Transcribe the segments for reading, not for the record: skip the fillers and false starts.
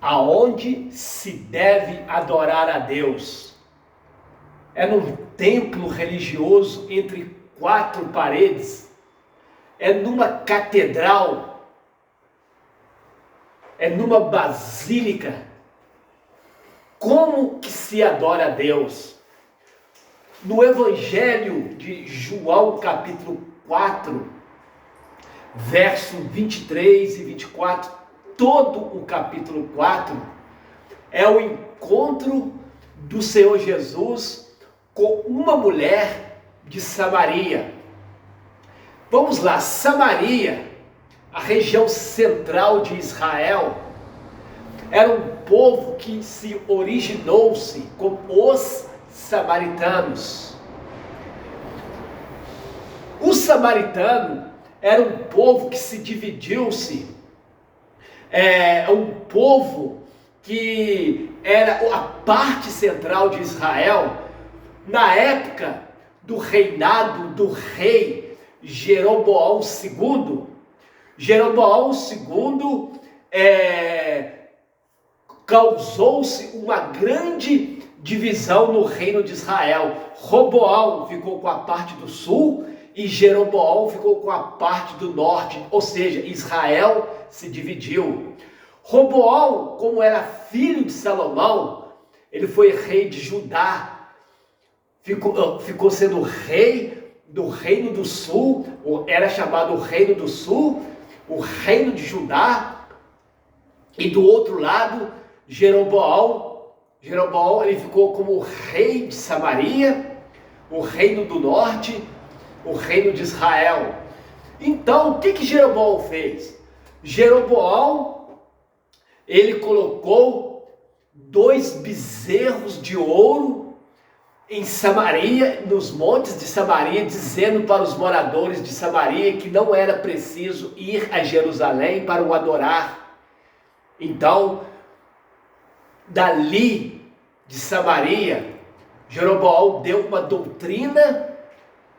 aonde se deve adorar a Deus. É num templo religioso entre quatro paredes, é numa catedral, é numa basílica. Como que se adora a Deus? No Evangelho de João, capítulo 4, verso 23 e 24, todo o capítulo 4 é o encontro do Senhor Jesus com uma mulher de Samaria. Vamos lá, Samaria, a região central de Israel, era um povo que se originou-se com os samaritanos. O samaritano era um povo que se dividiu-se, um povo que era a parte central de Israel, na época do reinado do rei Jeroboão II. Jeroboão II causou-se uma grande divisão no reino de Israel. Roboão ficou com a parte do sul e Jeroboão ficou com a parte do norte, ou seja, Israel se dividiu. Roboão, como era filho de Salomão, ele foi rei de Judá, ficou sendo rei do reino do sul, era chamado o reino do sul, o reino de Judá, e do outro lado, Jeroboão ele ficou como o rei de Samaria, o reino do norte, o reino de Israel. Então, o que Jeroboão fez? Jeroboão, ele colocou 2 bezerros de ouro em Samaria, nos montes de Samaria, dizendo para os moradores de Samaria que não era preciso ir a Jerusalém para o adorar. Então, dali de Samaria, Jeroboão deu uma doutrina,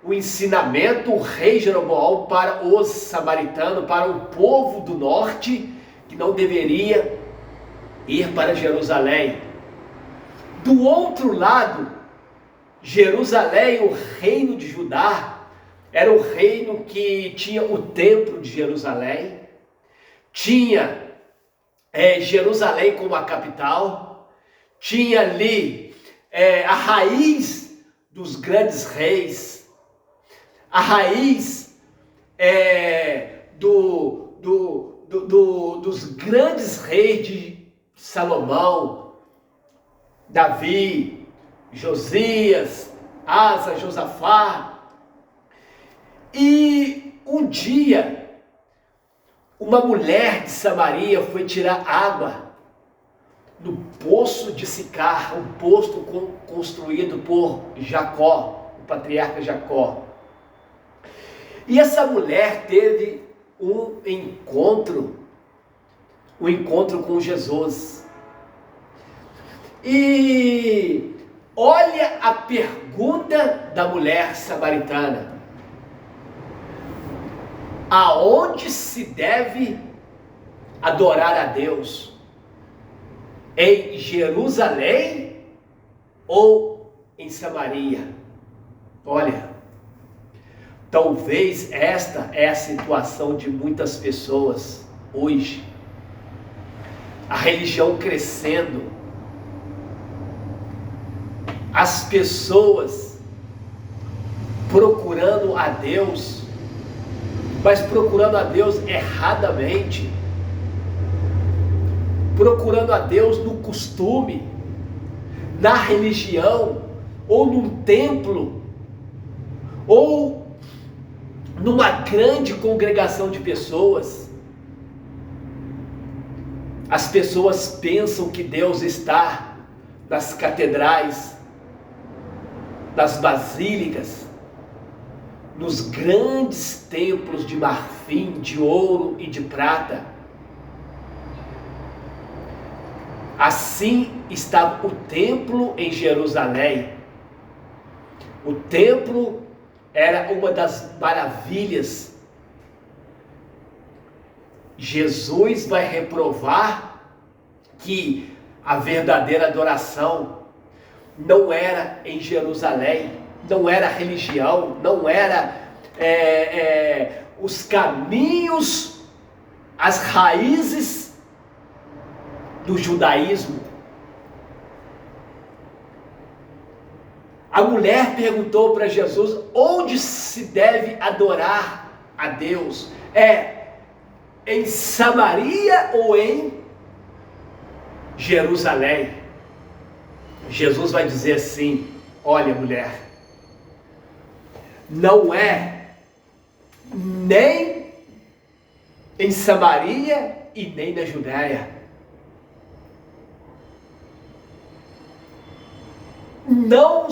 o ensinamento, o rei Jeroboão, para os samaritanos, para o povo do norte, que não deveria ir para Jerusalém. Do outro lado, Jerusalém, o reino de Judá, era o reino que tinha o templo de Jerusalém, tinha Jerusalém como a capital, tinha ali a raiz dos grandes reis, a raiz dos grandes reis de Salomão, Davi, Josias, Asa, Josafá. E um dia, uma mulher de Samaria foi tirar água no poço de Sicar, um poço construído por Jacó, o patriarca Jacó. E essa mulher teve um encontro com Jesus. E olha a pergunta da mulher samaritana: aonde se deve adorar a Deus? Em Jerusalém ou em Samaria? Olha, talvez esta é a situação de muitas pessoas hoje. A religião crescendo, as pessoas procurando a Deus, mas procurando a Deus erradamente, procurando a Deus no costume, na religião, ou num templo, ou numa grande congregação de pessoas. As pessoas pensam que Deus está nas catedrais, nas basílicas, nos grandes templos de marfim, de ouro e de prata. Assim estava o templo em Jerusalém. O templo era uma das maravilhas. Jesus vai reprovar que a verdadeira adoração não era em Jerusalém, não era religião, não era os caminhos, as raízes do judaísmo. A mulher perguntou para Jesus onde se deve adorar a Deus. Em Samaria ou em Jerusalém? Jesus vai dizer assim: olha, mulher, não é nem em Samaria e nem na Judéia. Não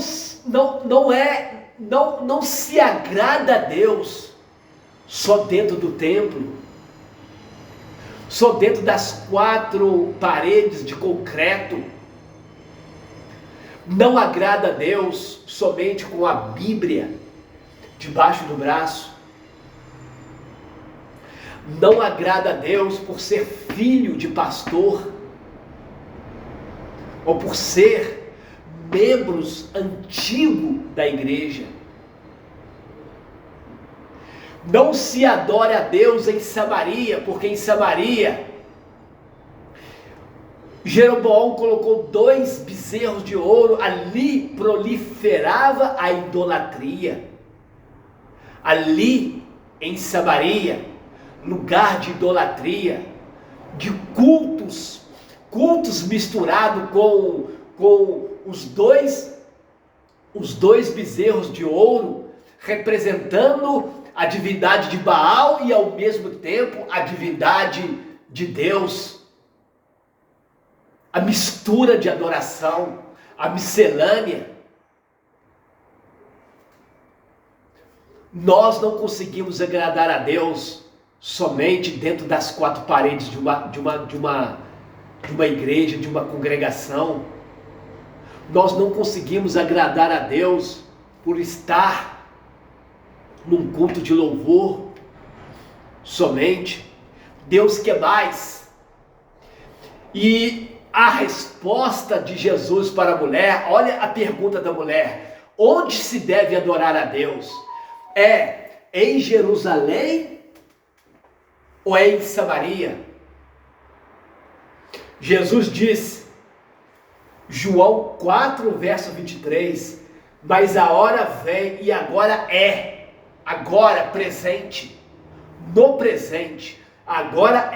se agrada a Deus só dentro do templo, só dentro das 4 paredes de concreto. Não agrada a Deus somente com a Bíblia debaixo do braço. Não agrada a Deus por ser filho de pastor, ou por ser membros antigos da igreja. Não se adora a Deus em Samaria, porque em Samaria Jeroboão colocou 2 bezerros de ouro, ali proliferava a idolatria. Ali em Samaria, lugar de idolatria, de cultos misturados com os dois bezerros de ouro, representando a divindade de Baal e ao mesmo tempo a divindade de Deus. A mistura de adoração, a miscelânea. Nós não conseguimos agradar a Deus somente dentro das 4 paredes de uma igreja, de uma congregação. Nós não conseguimos agradar a Deus por estar num culto de louvor somente. Deus quer mais. E a resposta de Jesus para a mulher, olha a pergunta da mulher: onde se deve adorar a Deus? É em Jerusalém ou é em Samaria? Jesus disse, João 4, verso 23, mas a hora vem e agora presente, no presente, agora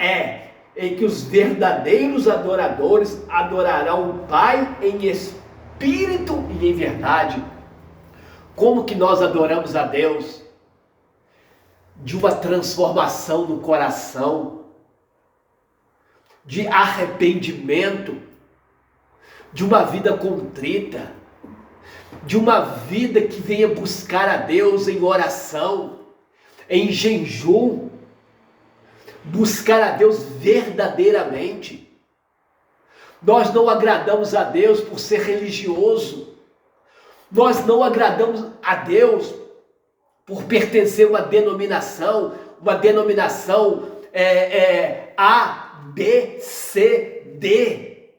em que os verdadeiros adoradores adorarão o Pai em espírito e em verdade. Como que nós adoramos a Deus? De uma transformação no coração, de arrependimento, de uma vida contrita, de uma vida que venha buscar a Deus em oração, em jejum, buscar a Deus verdadeiramente. Nós não agradamos a Deus por ser religioso. Nós não agradamos a Deus por pertencer a uma denominação A, B, C, D.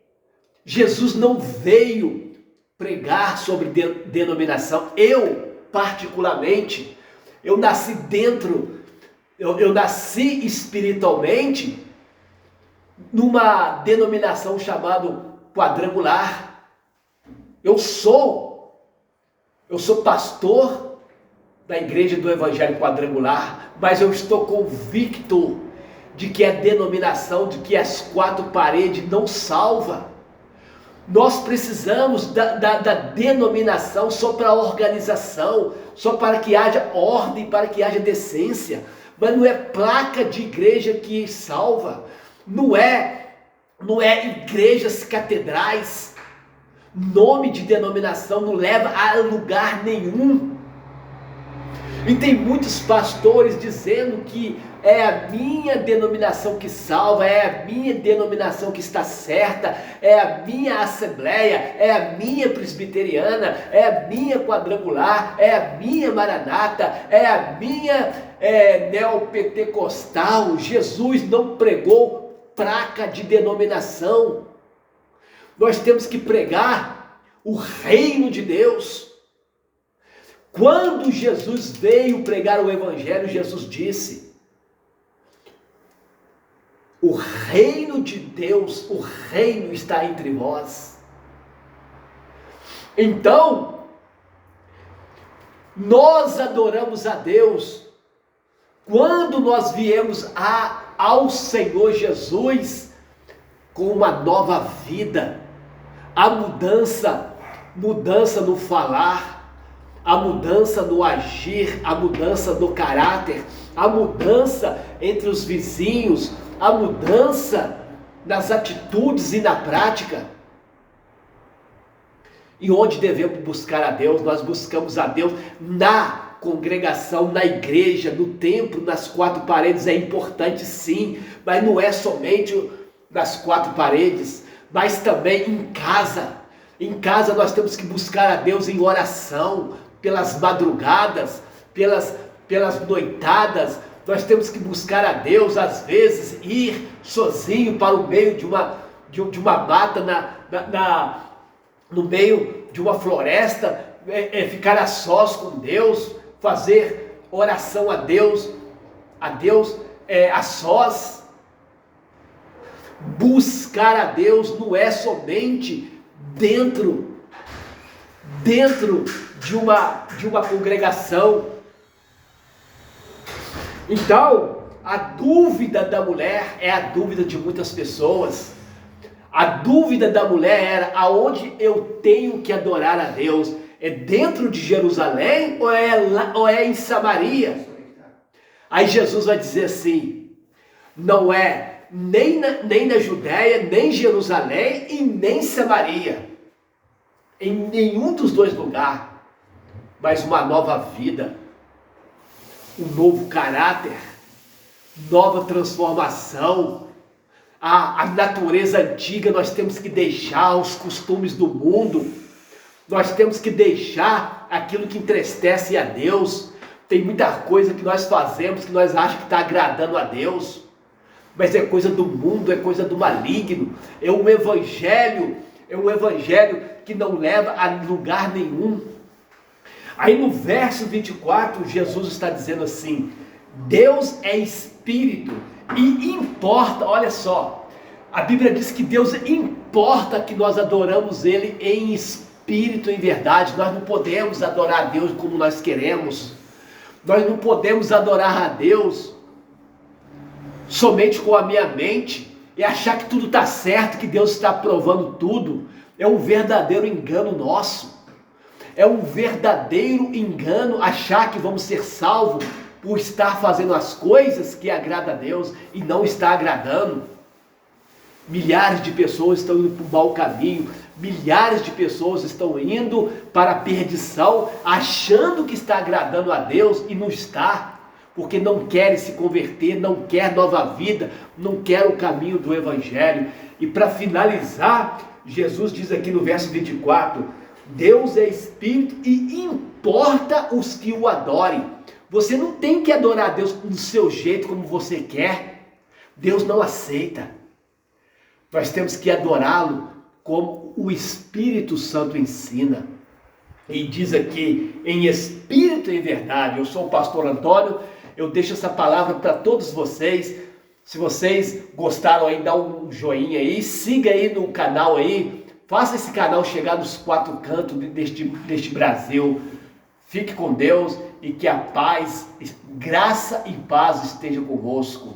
Jesus não veio pregar sobre denominação. Eu, particularmente, eu nasci espiritualmente numa denominação chamada quadrangular. Eu sou pastor da igreja do Evangelho Quadrangular, mas eu estou convicto de que a denominação, de que as 4 paredes não salva. Nós precisamos da denominação só para a organização, só para que haja ordem, para que haja decência, mas não é placa de igreja que salva, não é igrejas catedrais, nome de denominação não leva a lugar nenhum. E tem muitos pastores dizendo que é a minha denominação que salva, é a minha denominação que está certa, é a minha assembleia, é a minha presbiteriana, é a minha quadrangular, é a minha maranata, é a minha neopentecostal. Jesus não pregou placa de denominação. Nós temos que pregar o reino de Deus. Quando Jesus veio pregar o evangelho, Jesus disse: o reino de Deus, o reino está entre vós. Então, nós adoramos a Deus quando nós viemos ao Senhor Jesus com uma nova vida, a mudança no falar, a mudança no agir, a mudança no caráter, a mudança entre os vizinhos, a mudança nas atitudes e na prática. E onde devemos buscar a Deus? Nós buscamos a Deus na congregação, na igreja, no templo, nas quatro paredes. É importante sim, mas não é somente nas quatro paredes, mas também em casa. Em casa nós temos que buscar a Deus em oração, pelas madrugadas, pelas noitadas. Nós temos que buscar a Deus, às vezes, ir sozinho para o meio de uma mata, no meio de uma floresta, ficar a sós com Deus, fazer oração a Deus a sós. Buscar a Deus não é somente dentro de uma congregação. Então, a dúvida da mulher é a dúvida de muitas pessoas. A dúvida da mulher era: aonde eu tenho que adorar a Deus? É dentro de Jerusalém ou é em Samaria? Aí Jesus vai dizer assim: não é nem na Judéia, nem Jerusalém e nem Samaria. Em nenhum dos dois lugares. Mas uma nova vida, um novo caráter, nova transformação. A natureza antiga nós temos que deixar, os costumes do mundo, nós temos que deixar aquilo que entristece a Deus. Tem muita coisa que nós fazemos que nós achamos que está agradando a Deus, mas é coisa do mundo, é coisa do maligno, é um evangelho que não leva a lugar nenhum. Aí no verso 24, Jesus está dizendo assim: Deus é espírito e importa, olha só, a Bíblia diz que Deus importa que nós adoramos Ele em espírito e em verdade. Nós não podemos adorar a Deus como nós queremos, nós não podemos adorar a Deus somente com a minha mente e achar que tudo está certo, que Deus está aprovando tudo. É um verdadeiro engano nosso. É um verdadeiro engano achar que vamos ser salvos por estar fazendo as coisas que agradam a Deus e não está agradando. Milhares de pessoas estão indo para o mau caminho, milhares de pessoas estão indo para a perdição, achando que está agradando a Deus e não está, porque não querem se converter, não quer nova vida, não quer o caminho do Evangelho. E para finalizar, Jesus diz aqui no verso 24, Deus é espírito e importa os que o adorem. Você não tem que adorar a Deus do seu jeito, como você quer. Deus não aceita. Nós temos que adorá-lo como o Espírito Santo ensina. E diz aqui, em espírito e em verdade. Eu sou o pastor Antônio, eu deixo essa palavra para todos vocês. Se vocês gostaram aí, dá um joinha aí, siga aí no canal aí. Faça esse canal chegar nos quatro cantos deste Brasil. Fique com Deus e que a paz, graça e paz esteja convosco.